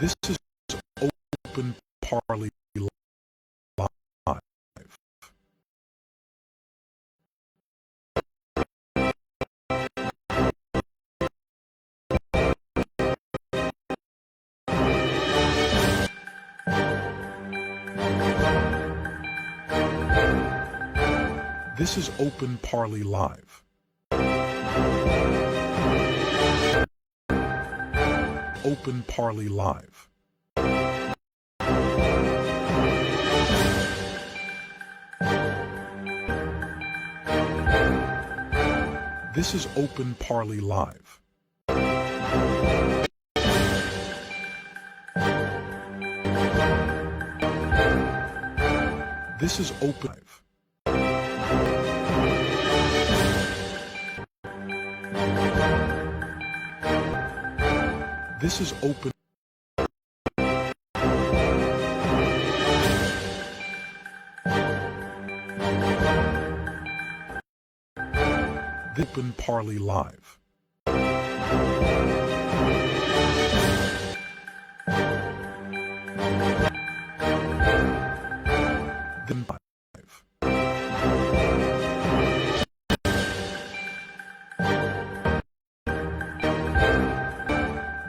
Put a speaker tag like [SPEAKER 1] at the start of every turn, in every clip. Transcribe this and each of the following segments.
[SPEAKER 1] This is Open Parley Live. This is Open Parley Live. Open Parley Live. This is Open Parley Live. This is Open Live. This is Open. Open Parley Live. Then live.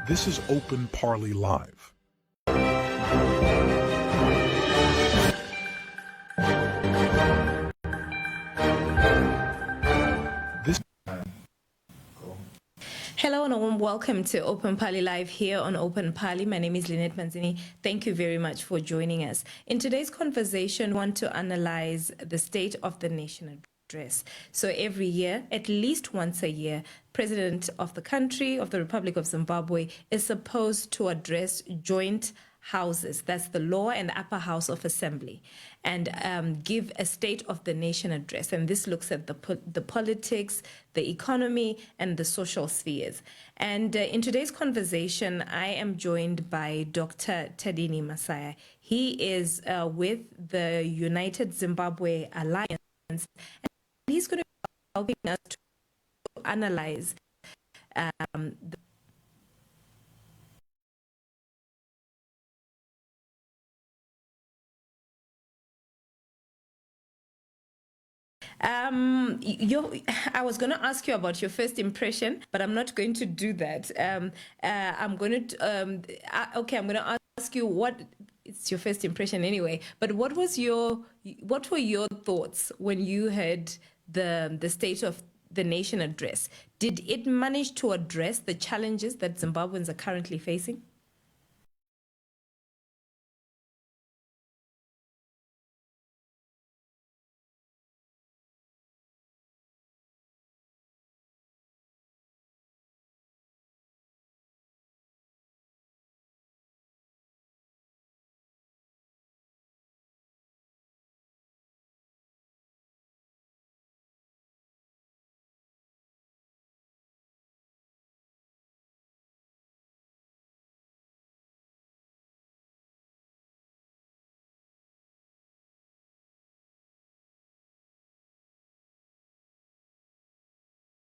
[SPEAKER 1] This is Open Parley Live.
[SPEAKER 2] Hello and a warm welcome to Open Parley Live here on Open Parley. My name is Lynette Manzini. Thank you very much for joining us. In today's conversation, I want to analyze the State of the Nation address. So every year, at least once a year, President of the country, of the Republic of Zimbabwe, is supposed to address joint houses, that's the lower and upper house of assembly, and give a State of the Nation address. And this looks at the politics, the economy, and the social spheres. And in today's conversation, I am joined by Dr. Tadini Masaya. He is with the United Zimbabwe Alliance, and he's going to be helping us to analyze the I was going to ask you about your first impression, but I'm not going to do that. I'm going to, okay, I'm going to ask you what, it's your first impression anyway, but what were your thoughts when you heard the State of the Nation address? Did it manage to address the challenges that Zimbabweans are currently facing?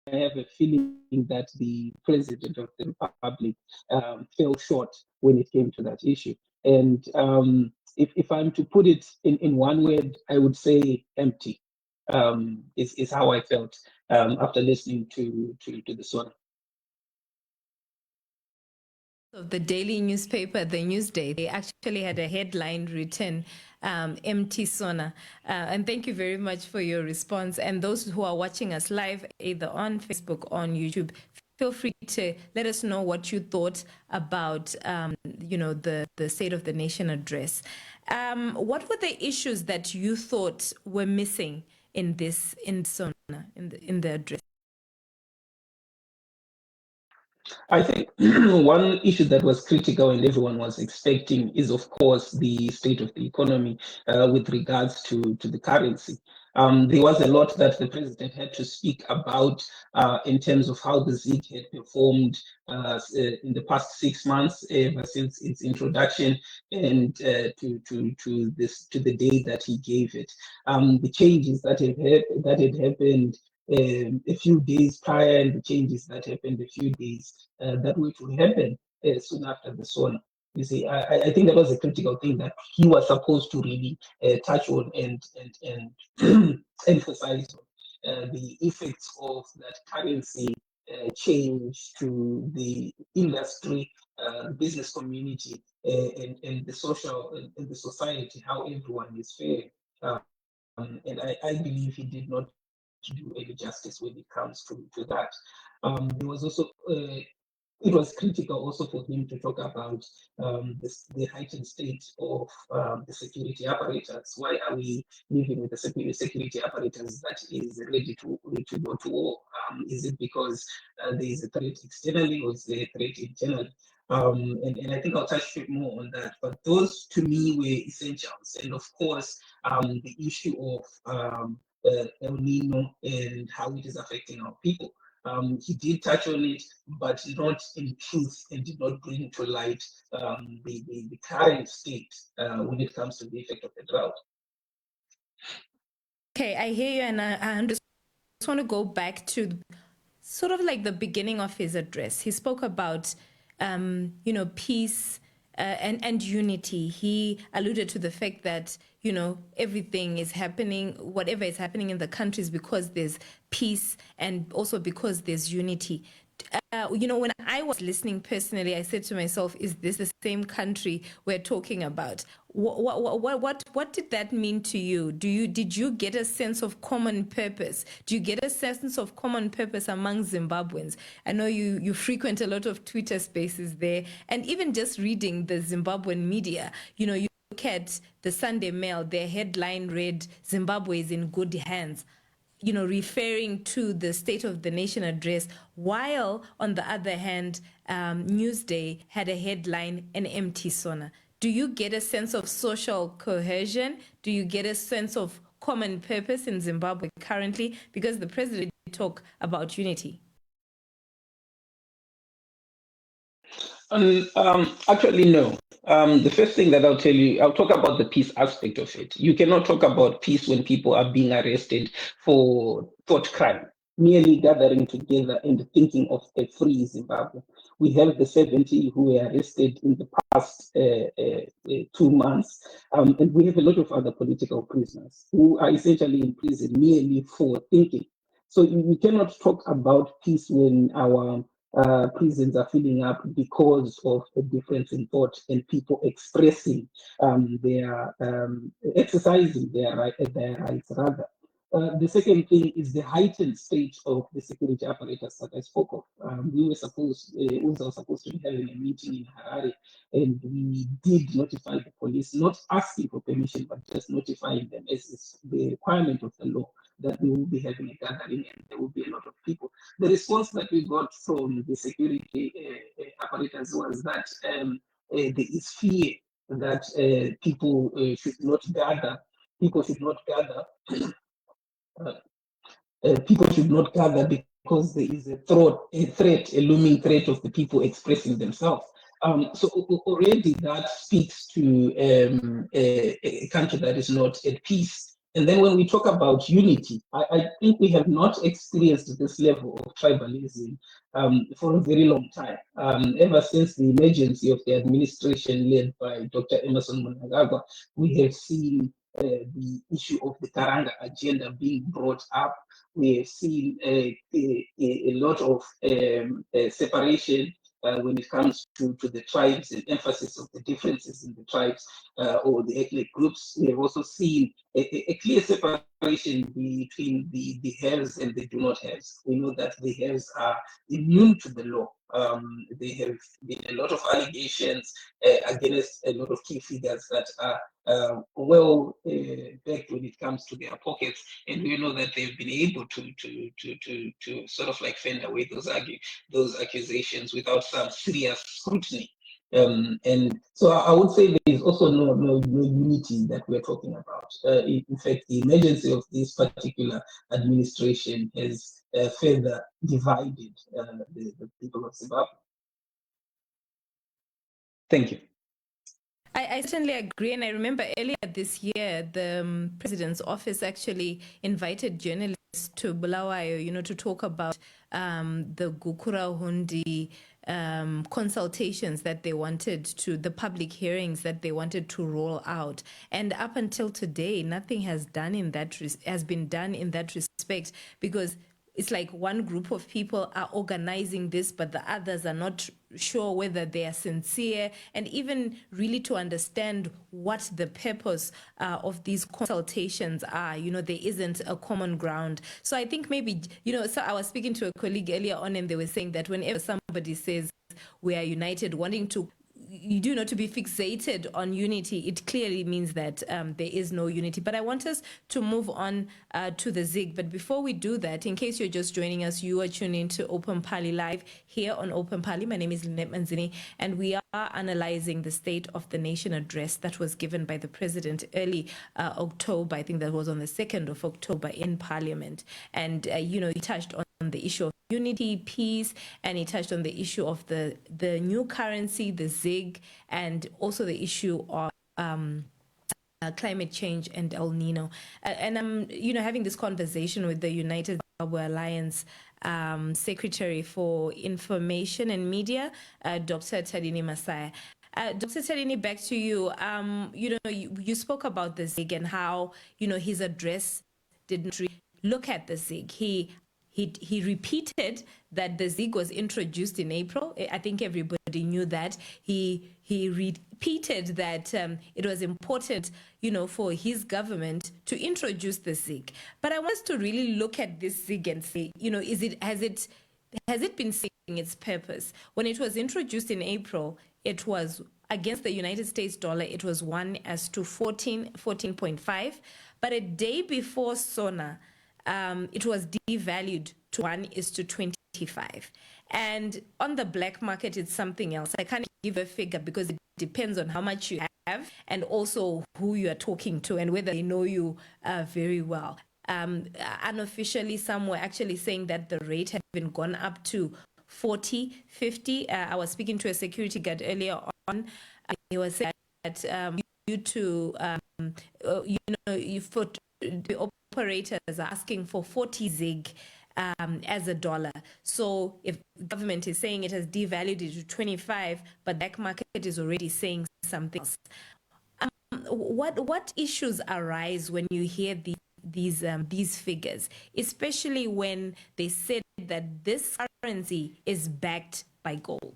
[SPEAKER 3] I have a feeling that the president of the republic fell short when it came to that issue. And if I'm to put it in one word, I would say empty. Is how I felt after listening to the SONA.
[SPEAKER 2] Of the daily newspaper, the Newsday, they actually had a headline written, empty SONA. And thank you very much for your response. And those who are watching us live, either on Facebook or on YouTube, feel free to let us know what you thought about, the State of the Nation address. What were the issues that you thought were missing in SONA, in the address?
[SPEAKER 3] I think one issue that was critical and everyone was expecting is, of course, the state of the economy with regards to the currency. There was a lot that the president had to speak about in terms of how the ZiG had performed in the past 6 months ever since its introduction and to the day that he gave it. The changes that had happened a few days prior and the changes that happened a few days that which will happen soon after the SONA. You see, I think that was a critical thing that he was supposed to really touch on and emphasize on the effects of that currency change to the industry, the business community, and the social and the society, how everyone is faring. And I believe he did not do any justice when it comes to that. There was also it was critical also for him to talk about the heightened state of the security apparatus. Why are we living with a security apparatus that is ready to go to war? Is it because there is a threat externally or is there a threat internally? And I think I'll touch a bit more on that. But those to me were essentials. And of course, the issue of El Nino and how it is affecting our people. He did touch on it, but not in truth, and did not bring to light the current state when it comes to the effect of the drought.
[SPEAKER 2] Okay, I hear you, and I just want to go back to sort of like the beginning of his address. He spoke about, peace and unity. He alluded to the fact that, everything is happening, whatever is happening in the country is because there's peace and also because there's unity. When I was listening personally, I said to myself, is this the same country we're talking about? What did that mean to you? Did you get a sense of common purpose? Do you get a sense of common purpose among Zimbabweans? I know you frequent a lot of Twitter spaces there, and even just reading the Zimbabwean media, you look at the Sunday Mail, their headline read, Zimbabwe is in good hands, referring to the State of the Nation address, while on the other hand, Newsday had a headline, an empty SONA. Do you get a sense of social cohesion? Do you get a sense of common purpose in Zimbabwe currently? Because the president talked about unity.
[SPEAKER 3] Actually, no. The first thing that I'll tell you, I'll talk about the peace aspect of it. You cannot talk about peace when people are being arrested for thought crime, merely gathering together and thinking of a free Zimbabwe. We have the 70 who were arrested in the past 2 months, and we have a lot of other political prisoners who are essentially in prison merely for thinking. So we cannot talk about peace when our prisons are filling up because of a difference in thought and people expressing exercising their rights rather. The second thing is the heightened state of the security apparatus that I spoke of. We were supposed to be having a meeting in Harare, and we did notify the police, not asking for permission, but just notifying them as is the requirement of the law that we will be having a gathering and there will be a lot of people. The response that we got from the security apparatus was that there is fear that people should not gather. People should not gather. People should not gather because there is a looming threat of the people expressing themselves. So already that speaks to a country that is not at peace. And then when we talk about unity, I think we have not experienced this level of tribalism for a very long time. Ever since the emergency of the administration led by Dr. Emmerson Mnangagwa, we have seen the issue of the Taranga agenda being brought up. We have seen a lot of separation when it comes to the tribes and emphasis of the differences in the tribes or the ethnic groups. We have also seen a clear separation between the haves and the do not haves. We know that the haves are immune to the law. There have been a lot of allegations against a lot of key figures that are well backed when it comes to their pockets, and we know that they've been able to sort of like fend away those accusations without some serious scrutiny. And so I would say there is also no unity that we're talking about. In fact, the emergency of this particular administration has further divided the people of Zimbabwe. Thank you.
[SPEAKER 2] I certainly agree. And I remember earlier this year, the president's office actually invited journalists to Bulawayo, to talk about the Gukura Hundi consultations that they wanted to, the public hearings that they wanted to roll out. And up until today, nothing has been done in that respect, because it's like one group of people are organizing this, but the others are not sure whether they are sincere, and even really to understand what the purpose of these consultations are. There isn't a common ground. So I think maybe, so I was speaking to a colleague earlier on, and they were saying that whenever somebody says we are united, wanting to to be fixated on unity, it clearly means that there is no unity. But I want us to move on to the ZIG. But before we do that, in case you're just joining us, you are tuning into Open Pali Live here on Open Pali. My name is Lynette Manzini, and we are analyzing the State of the Nation address that was given by the President early October. I think that was on the 2nd of October in Parliament. And, he touched on the issue of unity, peace, and he touched on the issue of the new currency, the ZIG, and also the issue of climate change and El Nino. And I'm, having this conversation with the United Zimbabwe Alliance Secretary for Information and Media, Dr. Tadini Masaya. Dr. Tadini, back to you. You spoke about the ZIG and how, his address didn't really look at the ZIG. He repeated that the ZIG was introduced in April. I think everybody knew that. He repeated that it was important, for his government to introduce the ZIG. But I want us to really look at this ZIG and say, has it been serving its purpose? When it was introduced in April, it was against the United States dollar. It was 14.5. But a day before SONA, it was devalued to 1:25. And on the black market, it's something else. I can't give a figure because it depends on how much you have and also who you are talking to and whether they know you very well. Unofficially, some were actually saying that the rate had even gone up to 40, 50. I was speaking to a security guard earlier on. He was saying that due to, for the operators are asking for 40 ZIG as a dollar. So if government is saying it has devalued it to 25, but black market is already saying something else. What issues arise when you hear these figures, especially when they said that this currency is backed by gold?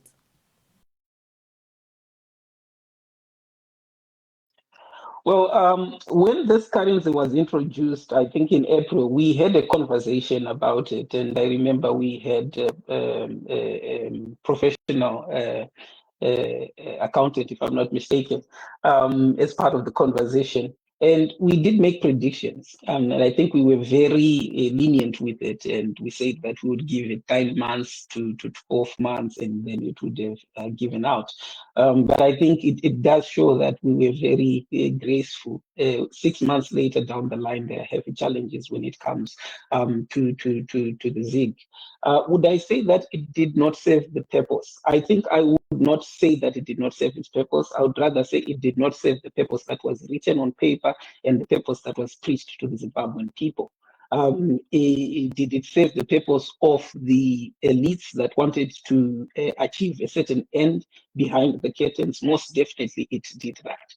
[SPEAKER 3] Well, when this currency was introduced, I think in April, we had a conversation about it. And I remember we had professional accountant, if I'm not mistaken, as part of the conversation. And we did make predictions. And I think we were very lenient with it. And we said that we would give it 9 months to 12 months, and then it would have given out. But I think it does show that we were very graceful. 6 months later down the line, there are heavy challenges when it comes to the ZIG. Would I say that it did not serve the purpose? I think I would not say that it did not serve its purpose. I would rather say it did not serve the purpose that was written on paper and the purpose that was preached to the Zimbabwean people. Did it serve the purpose of the elites that wanted to achieve a certain end behind the curtains? Most definitely it did that.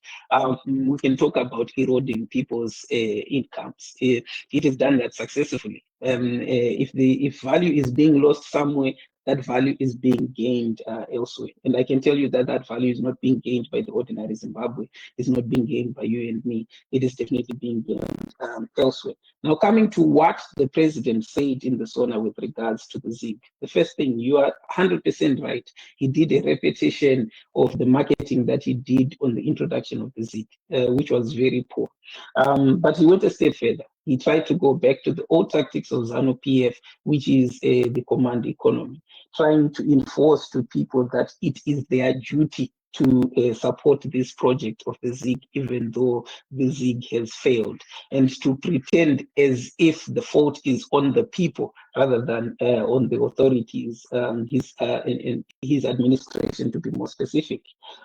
[SPEAKER 3] We can talk about eroding people's incomes. It has done that successfully. If value is being lost somewhere, that value is being gained elsewhere. And I can tell you that that value is not being gained by the ordinary Zimbabwe. It's not being gained by you and me. It is definitely being gained elsewhere. Now, coming to what the president said in the SONA with regards to the ZIG, the first thing, you are 100% right. He did a repetition of the marketing that he did on the introduction of the ZIG, which was very poor. But he went a step further. He tried to go back to the old tactics of ZANU-PF, which is the command economy, trying to enforce to people that it is their duty to support this project of the ZIG, even though the ZIG has failed, and to pretend as if the fault is on the people rather than on the authorities, in his administration, to be more specific.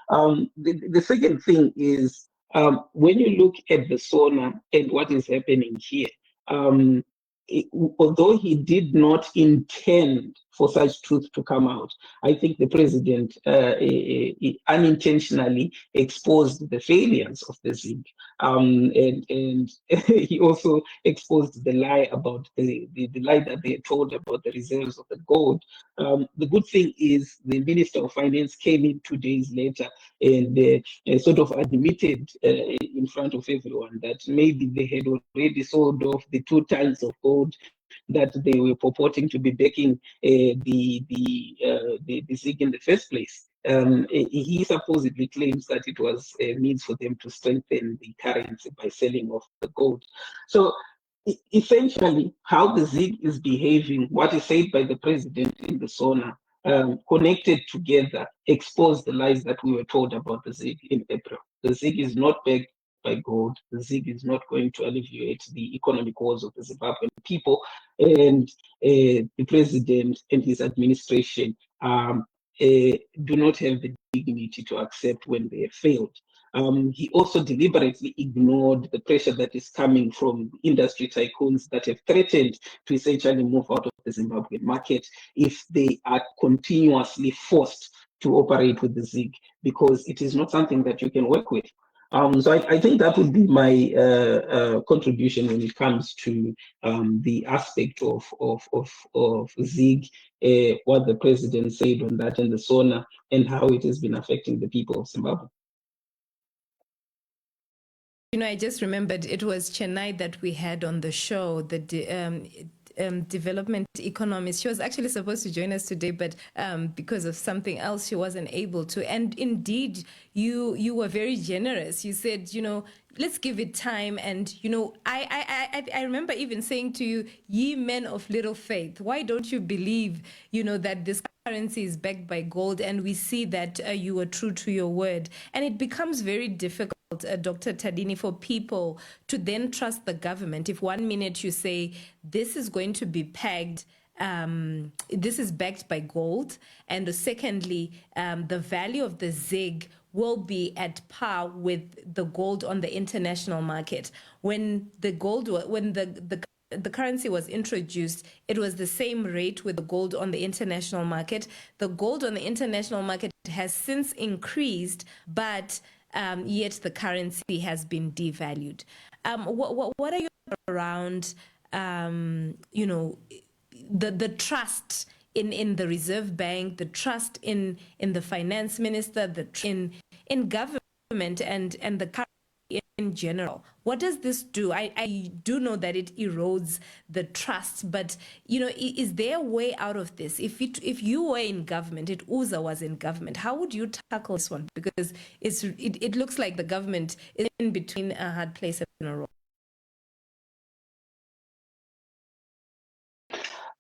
[SPEAKER 3] The second thing is, when you look at the SONA and what is happening here, um, although he did not intend for such truth to come out, I think the president unintentionally exposed the failures of the ZIG. And he also exposed the lie about the lie that they told about the reserves of the gold. The good thing is the Minister of Finance came in 2 days later and sort of admitted in front of everyone that maybe they had already sold off the 2 tons of gold that they were purporting to be backing the ZIG in the first place. He supposedly claims that it was a means for them to strengthen the currency by selling off the gold. So essentially, how the ZIG is behaving, what is said by the president in the SONA, connected together, exposed the lies that we were told about the ZIG in April. The ZIG is not backed by gold. The ZIG is not going to alleviate the economic woes of the Zimbabwean people, and the president and his administration do not have the dignity to accept when they have failed. He also deliberately ignored the pressure that is coming from industry tycoons that have threatened to essentially move out of the Zimbabwean market if they are continuously forced to operate with the ZIG, because it is not something that you can work with. So I think that would be my contribution when it comes to the aspect of ZIG, what the president said on that and the SONA, and how it has been affecting the people of Zimbabwe.
[SPEAKER 2] You know, I just remembered it was Chennai that we had on the show, the development economist. She was actually supposed to join us today, but because of something else, she wasn't able to. And indeed, you were very generous. You said, you know, let's give it time. And, you know, I remember even saying to you, ye men of little faith, why don't you believe, you know, that this currency is backed by gold? And we see that you were true to your word. And it becomes very difficult, Dr. Tadini, for people to then trust the government. If 1 minute you say this is going to be pegged, this is backed by gold, and secondly, the value of the ZIG will be at par with the gold on the international market. When the currency was introduced, it was the same rate with the gold on the international market. The gold on the international market has since increased, but yet the currency has been devalued. What are your around, you know, the trust in the Reserve Bank, the trust in the finance minister, in government and the currency in general? What does this do? I do know that it erodes the trust, but you know, is there a way out of this? If you were in government, if UZA was in government, how would you tackle this one? Because it looks like the government is in between a hard place and a rock.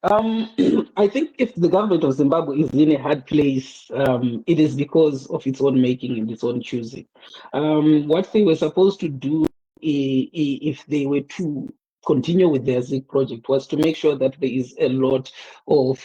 [SPEAKER 3] I think if the government of Zimbabwe is in a hard place, it is because of its own making and its own choosing. What they were supposed to do, if they were to continue with their ZIG project, was to make sure that there is a lot of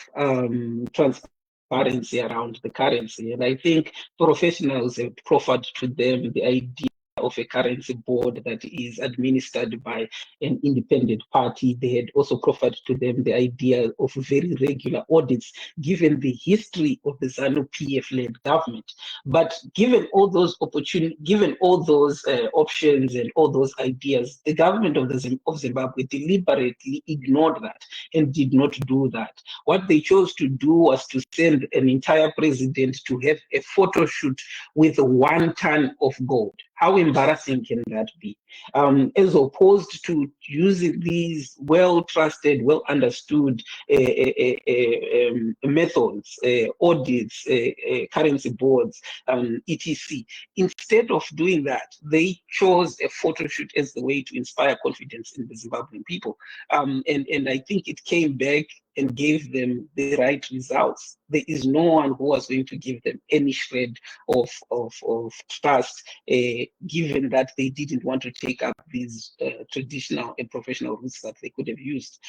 [SPEAKER 3] transparency around the currency. And I think professionals have proffered to them the idea of a currency board that is administered by an independent party. They had also proffered to them the idea of very regular audits, given the history of the ZANU-PF-led government. But given all those opportunities, given all those options and all those ideas, the government of Zimbabwe deliberately ignored that and did not do that. What they chose to do was to send an entire president to have a photo shoot with 1 ton of gold. How embarrassing can that be? As opposed to using these well-trusted, well-understood methods, audits, currency boards, etc. Instead of doing that, they chose a photo shoot as the way to inspire confidence in the Zimbabwean people. And I think it came back and gave them the right results, there is no one who was going to give them any shred of trust, given that they didn't want to take up these traditional and professional routes that they could have used.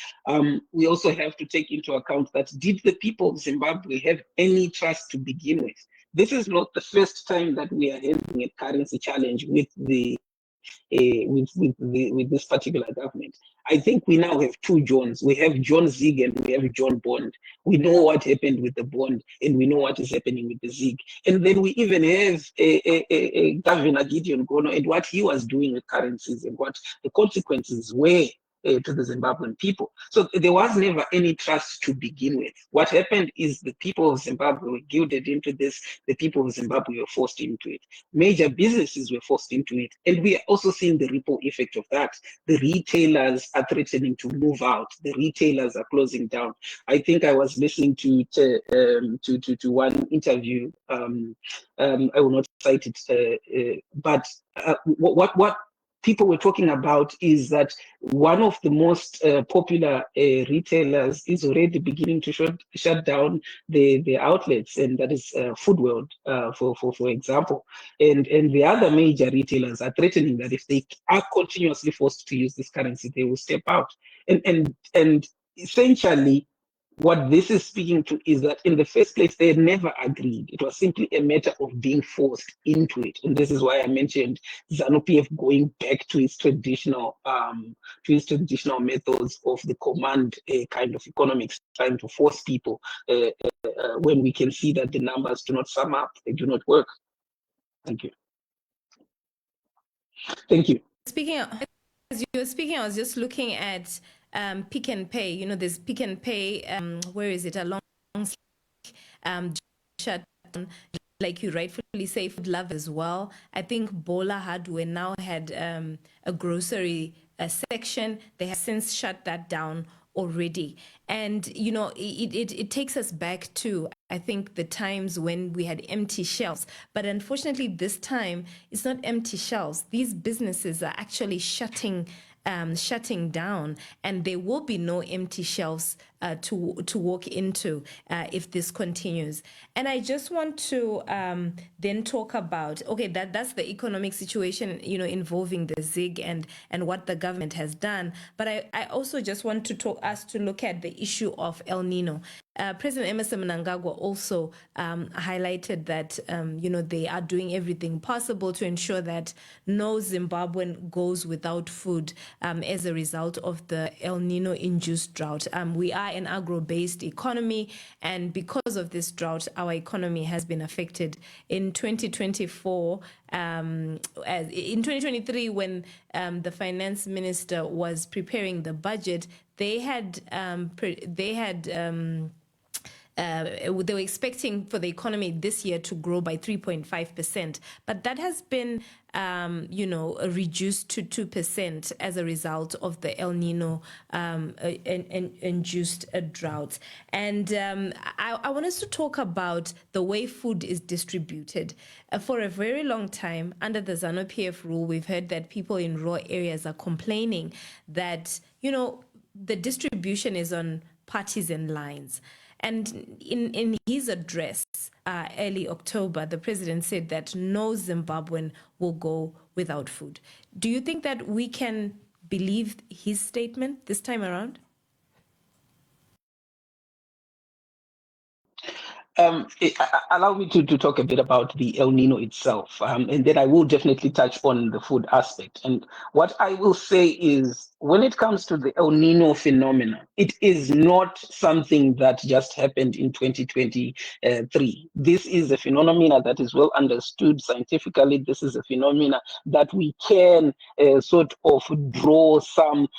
[SPEAKER 3] We also have to take into account that, did the people of Zimbabwe have any trust to begin with? This is not the first time that we are having a currency challenge with with this particular government. I think we now have two Johns. We have John Zig and we have John Bond. We know what happened with the Bond and we know what is happening with the Zig. And then we even have a Governor Gideon Gono and what he was doing with currencies and what the consequences were to the Zimbabwean people. So there was never any trust to begin with. What happened is the people of Zimbabwe were gilded into this, the people of Zimbabwe were forced into it. Major businesses were forced into it. And we are also seeing the ripple effect of that. The retailers are threatening to move out. The retailers are closing down. I think I was listening to one interview. I will not cite it, but what people were talking about is that one of the most popular retailers is already beginning to shut down the outlets, and that is Food World, for example. And the other major retailers are threatening that if they are continuously forced to use this currency, they will step out. And essentially, what this is speaking to is that in the first place, they never agreed. It was simply a matter of being forced into it. And this is why I mentioned ZANU-PF going back to its traditional methods of the command kind of economics, trying to force people when we can see that the numbers do not sum up, they do not work. Thank you. Thank you.
[SPEAKER 2] As you were speaking, I was just looking at Pick n Pay. You know, there's Pick n Pay. Where is it? Along shut down, like you rightfully say, Food Love as well. I think Bola Hardware now had a grocery section. They have since shut that down already. And, you know, it takes us back to, I think, the times when we had empty shelves. But unfortunately, this time, it's not empty shelves. These businesses are actually shutting down, and there will be no empty shelves to walk into if this continues. And I just want to then talk about, okay, that's the economic situation, you know, involving the ZIG and what the government has done. But I also just want to look at the issue of El Nino. President Emmerson Mnangagwa also highlighted that, you know, they are doing everything possible to ensure that no Zimbabwean goes without food as a result of the El Nino-induced drought. We are an agro-based economy, and because of this drought, our economy has been affected. In 2024, in 2023, when the finance minister was preparing the budget, they were expecting for the economy this year to grow by 3.5%, but that has been, you know, reduced to 2% as a result of the El Nino induced drought. And I want us to talk about the way food is distributed. For a very long time, under the ZANU-PF rule, we've heard that people in rural areas are complaining that, you know, the distribution is on partisan lines. And in his address early October, the president said that no Zimbabwean will go without food. Do you think that we can believe his statement this time around?
[SPEAKER 3] Allow me to talk a bit about the El Nino itself, and then I will definitely touch on the food aspect. And what I will say is, when it comes to the El Nino phenomena, it is not something that just happened in 2023. This is a phenomena that is well understood scientifically. This is a phenomena that we can sort of draw some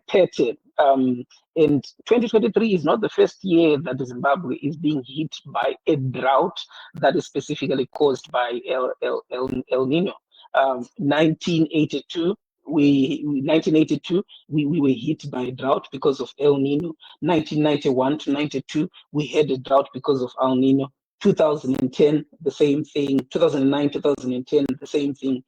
[SPEAKER 3] pattern. And 2023 is not the first year that Zimbabwe is being hit by a drought that is specifically caused by El Nino. 1982, we were hit by a drought because of El Nino. 1991 to 92, we had a drought because of El Nino. 2010, the same thing. 2009, 2010, the same thing.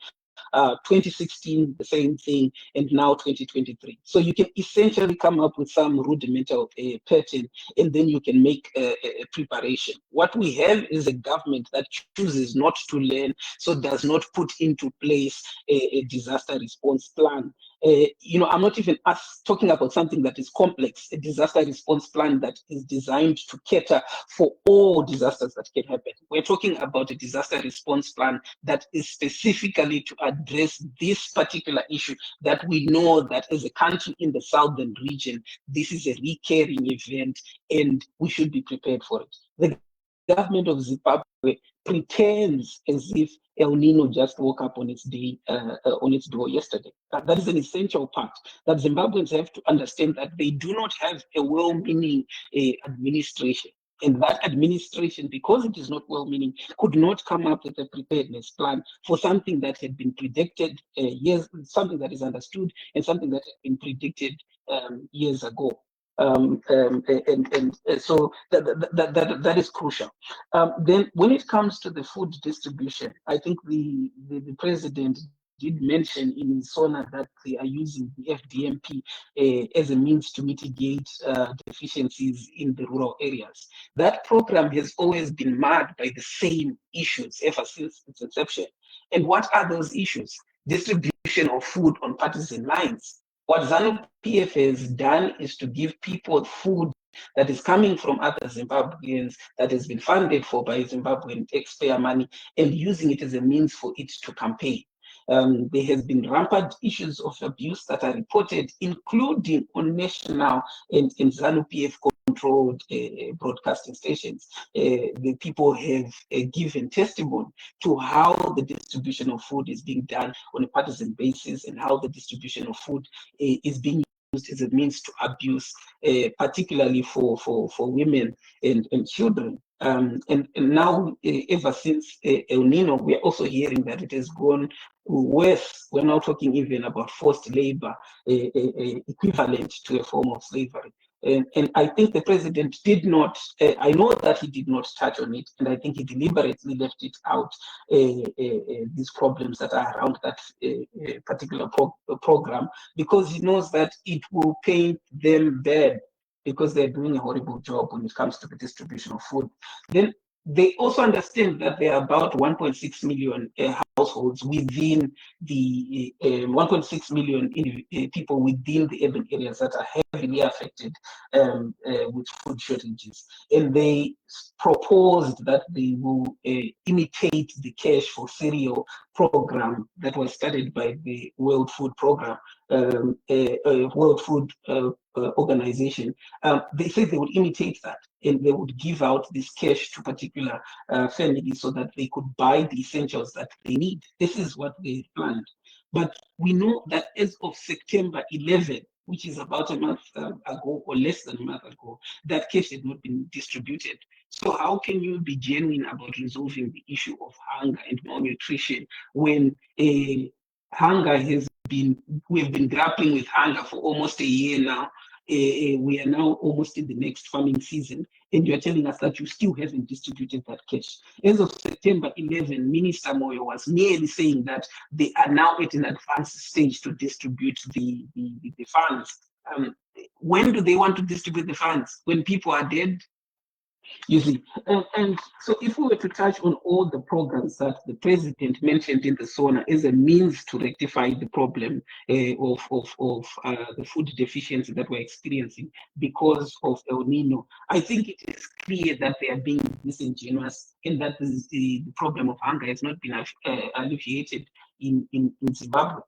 [SPEAKER 3] 2016, the same thing, and now 2023. So you can essentially come up with some rudimental pattern, and then you can make a preparation. What we have is a government that chooses not to learn, so does not put into place a disaster response plan. I'm not even talking about something that is complex, a disaster response plan that is designed to cater for all disasters that can happen. We're talking about a disaster response plan that is specifically to address this particular issue that we know that as a country in the southern region, this is a recurring event and we should be prepared for it. The government of Zimbabwe pretends as if El Nino just woke up on its door yesterday. That is an essential part that Zimbabweans have to understand, that they do not have a well-meaning administration. And that administration, because it is not well-meaning, could not come up with a preparedness plan for something that had been predicted years, something that is understood, and something that had been predicted years ago. So that is crucial. Then when it comes to the food distribution, I think the president did mention in his SONA that they are using the FDMP as a means to mitigate deficiencies in the rural areas. That program has always been marred by the same issues ever since its inception. And what are those issues? Distribution of food on partisan lines. What ZANU-PF has done is to give people food that is coming from other Zimbabweans, that has been funded for by Zimbabwean taxpayer money, and using it as a means for it to campaign. There has been rampant issues of abuse that are reported, including on national and ZANU-PF controlled broadcasting stations. The people have given testimony to how the distribution of food is being done on a partisan basis, and how the distribution of food is being used as a means to abuse, particularly for women and children. And now, ever since El Nino, we are also hearing that it has gone worse. We're now talking even about forced labor, equivalent to a form of slavery. And I think the president did not, I know that he did not touch on it, and I think he deliberately left it out, these problems that are around that particular program, because he knows that it will paint them bad, because they're doing a horrible job when it comes to the distribution of food. Then they also understand that there are about 1.6 million households within the 1.6 million people within the urban areas that are heavily affected with food shortages. And they proposed that they will imitate the Cash for Cereal program that was started by the World Food Program, World Food Organization. They said they would imitate that, and they would give out this cash to particular families so that they could buy the essentials that they need. This is what they planned. But we know that as of September 11, which is about a month ago or less than a month ago, that cash had not been distributed. So how can you be genuine about resolving the issue of hunger and malnutrition when hunger has been, we've been grappling with hunger for almost a year now? We are now almost in the next farming season, and you're telling us that you still haven't distributed that cash. As of September 11, Minister Moyo was merely saying that they are now at an advanced stage to distribute the funds. When do they want to distribute the funds? When people are dead? You see, and so if we were to touch on all the programs that the president mentioned in the SONA as a means to rectify the problem of the food deficiency that we're experiencing because of El Nino, I think it is clear that they are being disingenuous, and that the problem of hunger has not been alleviated in Zimbabwe.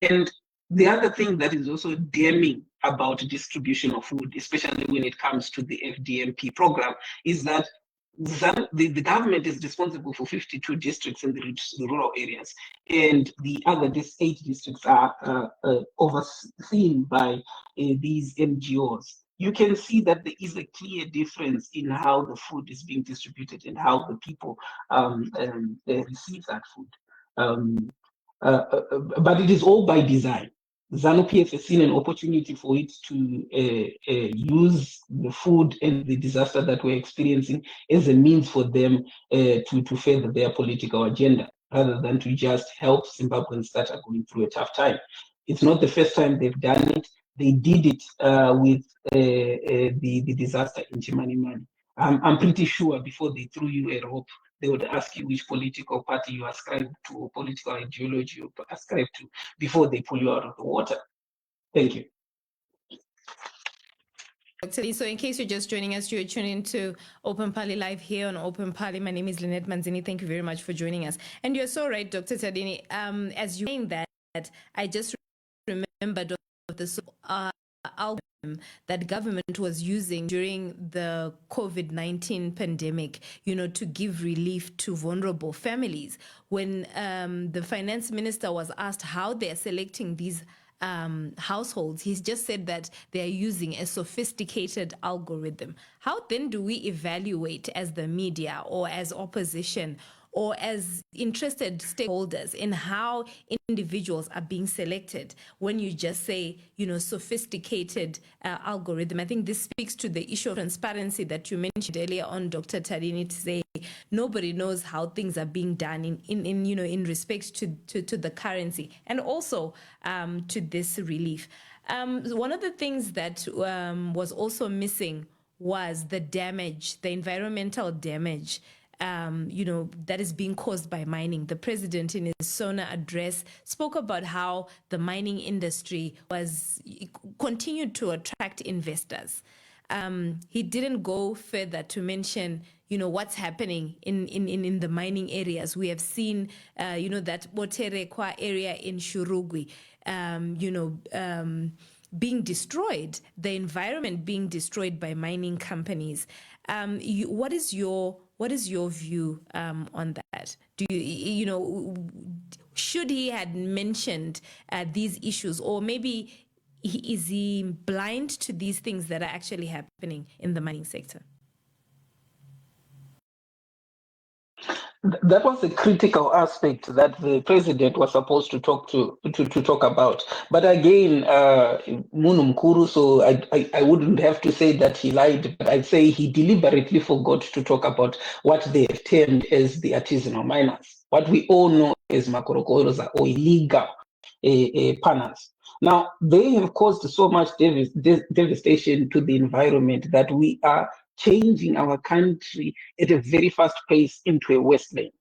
[SPEAKER 3] And the other thing that is also damning about distribution of food, especially when it comes to the FDMP program, is that the government is responsible for 52 districts in the rural areas, and the other 8 districts are overseen by these NGOs. You can see that there is a clear difference in how the food is being distributed and how the people receive that food. But it is all by design. ZANU-PF has seen an opportunity for it to use the food and the disaster that we're experiencing as a means for them to further their political agenda. rather than to just help Zimbabweans that are going through a tough time. It's not the first time they've done it. They did it with the disaster in Chimanimani. I'm pretty sure before they threw you a rope, they would ask you which political party you ascribe to or political ideology you ascribe to before they pull you out of the water. Thank you.
[SPEAKER 2] So in case you're just joining us, you're tuning into Open Pali Live here on Open Pali. My name is Lynette Manzini. Thank you very much for joining us. And you're so right, Dr. Tadini. As you're saying that, I just remembered of the algorithm that government was using during the COVID-19 pandemic, to give relief to vulnerable families. When the finance minister was asked how they're selecting these households, he's just said that they are using a sophisticated algorithm. How then do we evaluate as the media or as opposition or as interested stakeholders in how individuals are being selected when you just say, sophisticated algorithm? I think this speaks to the issue of transparency that you mentioned earlier on, Dr. Tadini, to say nobody knows how things are being done in respect to the currency and also to this relief. One of the things that was also missing was the damage, the environmental damage that is being caused by mining. The president in his SONA address spoke about how the mining industry continued to attract investors. He didn't go further to mention, what's happening in the mining areas. We have seen, that Boterekwa area in Shurugwi, being destroyed, the environment being destroyed by mining companies. What is your view on that? Should he had mentioned these issues, or maybe is he blind to these things that are actually happening in the mining sector?
[SPEAKER 3] That was a critical aspect that the president was supposed to talk about. But again, Munu Mkuru, so I wouldn't have to say that he lied, but I'd say he deliberately forgot to talk about what they have termed as the artisanal miners, what we all know as Makorokoroza or illegal panels. Now, they have caused so much devastation to the environment that we are changing our country at a very fast pace into a wasteland.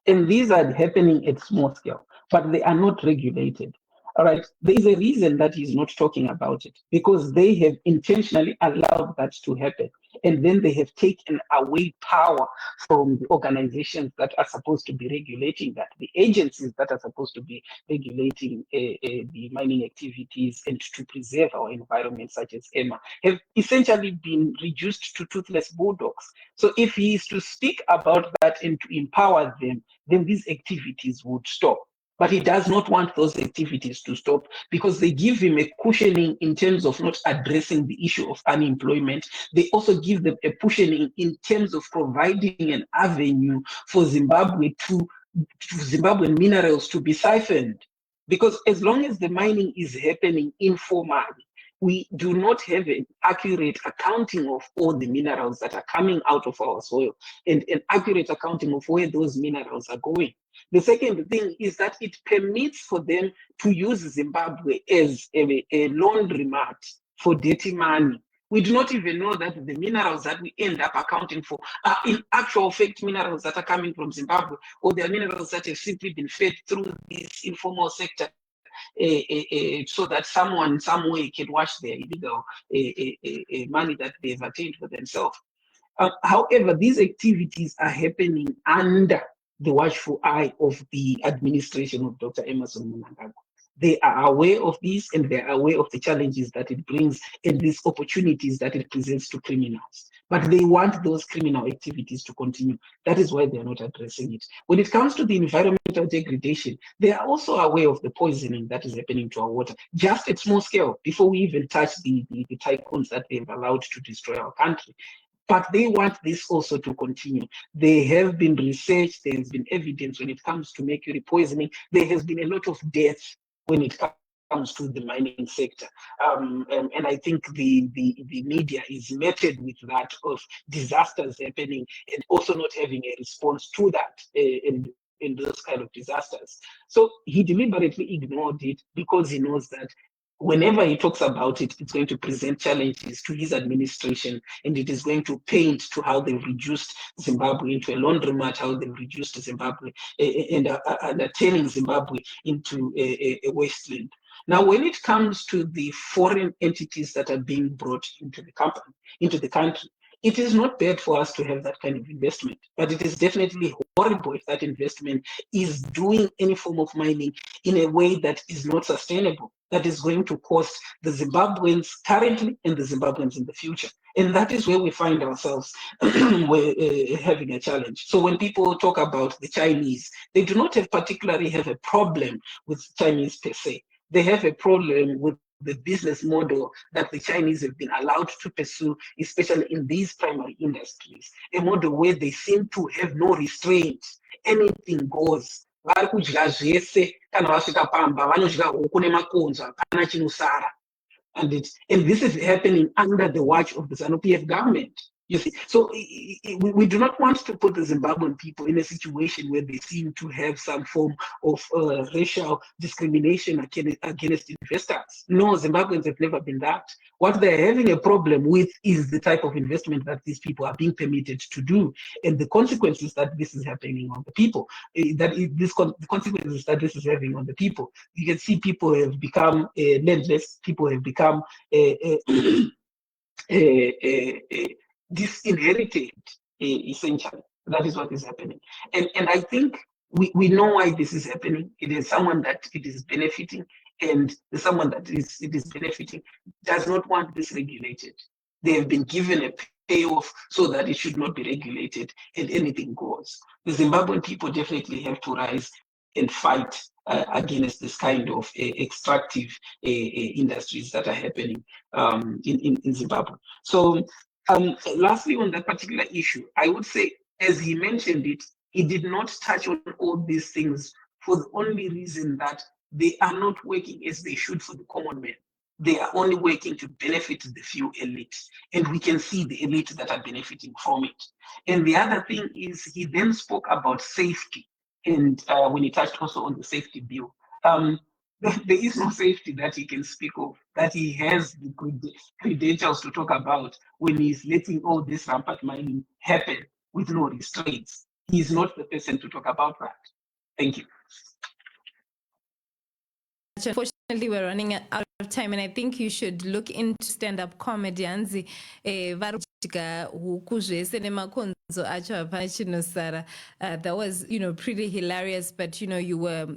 [SPEAKER 3] And these are happening at small scale, but they are not regulated. All right, there is a reason that he's not talking about it, because they have intentionally allowed that to happen. And then they have taken away power from the organizations that are supposed to be regulating that, the agencies that are supposed to be regulating the mining activities and to preserve our environment, such as EMA, have essentially been reduced to toothless bulldogs. So if he is to speak about that and to empower them, then these activities would stop. But he does not want those activities to stop because they give him a cushioning in terms of not addressing the issue of unemployment. They also give them a cushioning in terms of providing an avenue for Zimbabwe to Zimbabwean minerals to be siphoned. Because as long as the mining is happening informally, we do not have an accurate accounting of all the minerals that are coming out of our soil and an accurate accounting of where those minerals are going. The second thing is that it permits for them to use Zimbabwe as a laundromat for dirty money. We do not even know that the minerals that we end up accounting for are in actual fact minerals that are coming from Zimbabwe, or they are minerals that have simply been fed through this informal sector so that someone, some way, can wash their illegal money that they've attained for themselves. However, these activities are happening under the watchful eye of the administration of Dr. Emmerson Mnangagwa. They are aware of this, and they are aware of the challenges that it brings and these opportunities that it presents to criminals. But they want those criminal activities to continue. That is why they are not addressing it. When it comes to the environmental degradation, they are also aware of the poisoning that is happening to our water, just at small scale, before we even touch the tycoons that they've allowed to destroy our country. But they want this also to continue. There have been research, there has been evidence when it comes to mercury poisoning. There has been a lot of death when it comes to the mining sector. And I think the media is metted with that, of disasters happening and also not having a response to that. And in those kind of disasters. So he deliberately ignored it because he knows that whenever he talks about it, it's going to present challenges to his administration, and it is going to paint to how they've reduced Zimbabwe into a laundromat, how they've reduced Zimbabwe and are turning Zimbabwe into a wasteland. Now, when it comes to the foreign entities that are being brought into the company, into the country, it is not bad for us to have that kind of investment, but it is definitely horrible if that investment is doing any form of mining in a way that is not sustainable, that is going to cost the Zimbabweans currently and the Zimbabweans in the future. And that is where we find ourselves having a challenge. So when people talk about the Chinese, they do not particularly have a problem with Chinese per se. They have a problem with the business model that the Chinese have been allowed to pursue, especially in these primary industries, a model where they seem to have no restraint. Anything goes. Vari kudya zvese kana vasvika pamba vanodya huku nemakonzo hapana chinosara. And this is happening under the watch of the ZANU-PF government. You see, so we do not want to put the Zimbabwean people in a situation where they seem to have some form of racial discrimination against investors. No, Zimbabweans have never been that. What they're having a problem with is the type of investment that these people are being permitted to do, and the consequences that this is happening on the people. The consequences that this is having on the people. You can see people have become landless. People have become disinherited, essentially. That is what is happening. And I think we know why this is happening. It is someone that it is benefiting, and someone that it is benefiting does not want this regulated. They have been given a payoff so that it should not be regulated, and anything goes. The Zimbabwean people definitely have to rise and fight against this kind of extractive industries that are happening in Zimbabwe. So lastly, on that particular issue, I would say, as he mentioned it, he did not touch on all these things for the only reason that they are not working as they should for the common man. They are only working to benefit the few elites, and we can see the elites that are benefiting from it. And the other thing is, he then spoke about safety, and when he touched also on the safety bill. There is no safety that he can speak of, that he has the credentials to talk about when he's letting all this rampant mining happen with no restraints. He is not the person to talk about that. Thank you.
[SPEAKER 2] Unfortunately, we're running out of time, and I think you should look into stand-up comedians. That was, pretty hilarious, but you were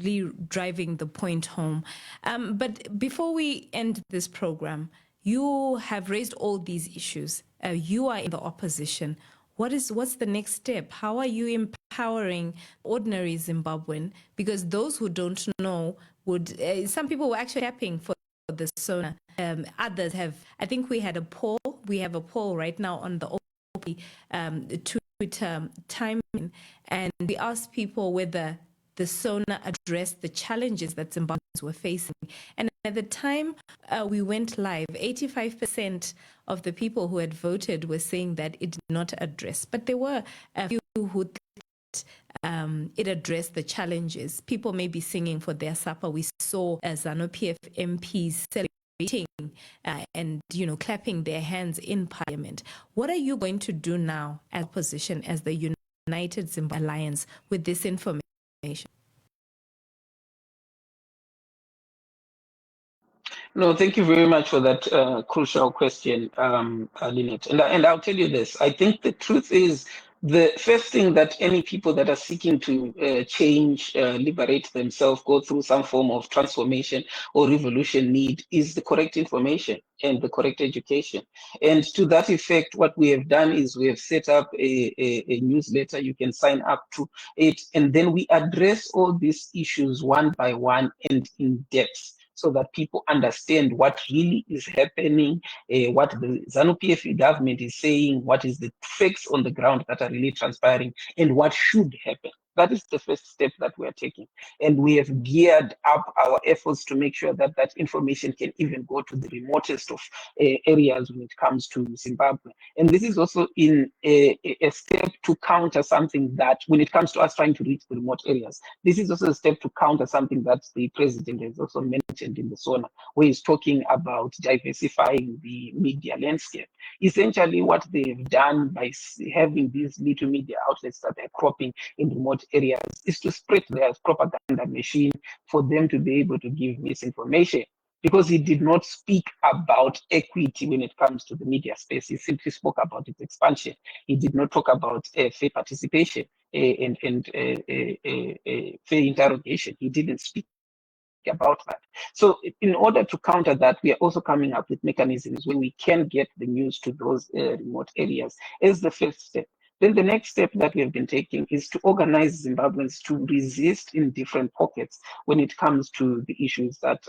[SPEAKER 2] really driving the point home. But before we end this program, you have raised all these issues. You are in the opposition. What's the next step? How are you empowering ordinary Zimbabwean? Because those who don't know some people were actually tapping for the SONA. Others have. I think we had a poll. We have a poll right now on the Twitter timeline, and we asked people whether the SONA addressed the challenges that Zimbabweans were facing. And at the time we went live, 85% of the people who had voted were saying that it did not address. But there were a few who thought it addressed the challenges. People may be singing for their supper. We saw ZANU-PF MPs celebrating and clapping their hands in Parliament. What are you going to do now as opposition, as the United Zimbabwe Alliance, with this information?
[SPEAKER 3] No, thank you very much for that crucial question, Lynette. And I'll tell you this. I think the truth is, the first thing that any people that are seeking to change, liberate themselves, go through some form of transformation or revolution need is the correct information and the correct education. And to that effect, what we have done is we have set up a newsletter. You can sign up to it, and then we address all these issues one by one and in depth, so that people understand what really is happening, what the ZANU-PF government is saying, what is the facts on the ground that are really transpiring, and what should happen. That is the first step that we are taking. And we have geared up our efforts to make sure that that information can even go to the remotest of areas when it comes to Zimbabwe. And this is also in a step to counter something that, when it comes to us trying to reach the remote areas, this is also a step to counter something that the president has also mentioned in the SONA, where he's talking about diversifying the media landscape. Essentially, what they've done by having these little media outlets that are cropping in remote areas is to spread their propaganda machine for them to be able to give misinformation. Because he did not speak about equity when it comes to the media space. He simply spoke about its expansion. He did not talk about fair participation and fair interrogation. He didn't speak about that. So in order to counter that, we are also coming up with mechanisms where we can get the news to those remote areas as the first step. Then the next step that we have been taking is to organize Zimbabweans to resist in different pockets when it comes to the issues that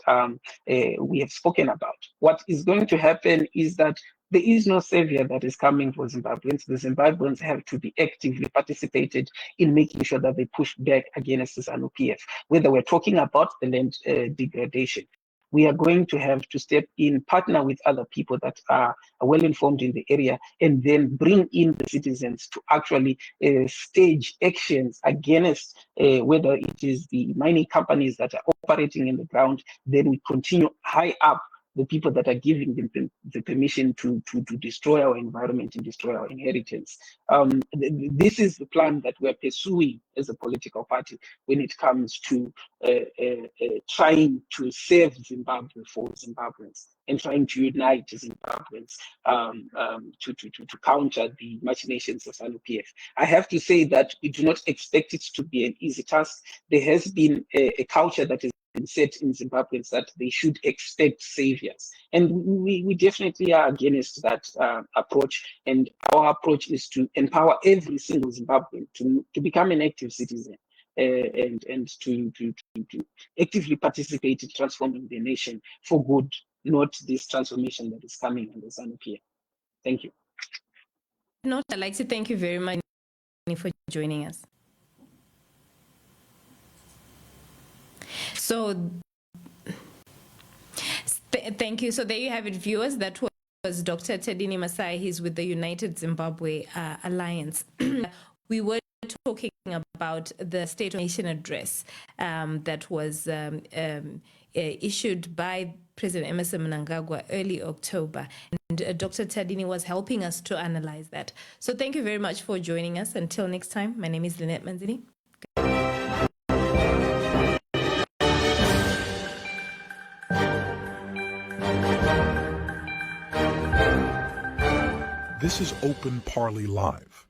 [SPEAKER 3] we have spoken about. What is going to happen is that there is no savior that is coming for Zimbabweans. The Zimbabweans have to be actively participated in making sure that they push back against the ZANU-PF. Whether we're talking about the land degradation, we are going to have to step in, partner with other people that are well informed in the area, and then bring in the citizens to actually stage actions against whether it is the mining companies that are operating in the ground. Then we continue high up the people that are giving them the permission to destroy our environment and destroy our inheritance. This is the plan that we're pursuing as a political party when it comes to trying to save Zimbabwe for Zimbabweans and trying to unite Zimbabweans to counter the machinations of ZANU-PF. I have to say that we do not expect it to be an easy task. There has been a culture that is set in Zimbabweans that they should expect saviors. And we definitely are against that approach. And our approach is to empower every single Zimbabwean to become an active citizen and to actively participate in transforming the nation for good, not this transformation that is coming under ZANU-PF. Thank you.
[SPEAKER 2] I'd like to thank you very much for joining us. So, thank you. So there you have it, viewers. That was Dr. Tedini Masai. He's with the United Zimbabwe Alliance. We were talking about the State of the Nation address that was issued by President Emmerson Mnangagwa early October. And Dr. Tedini was helping us to analyze that. So thank you very much for joining us. Until next time, my name is Lynette Manzini.
[SPEAKER 1] This is Open Parley Live.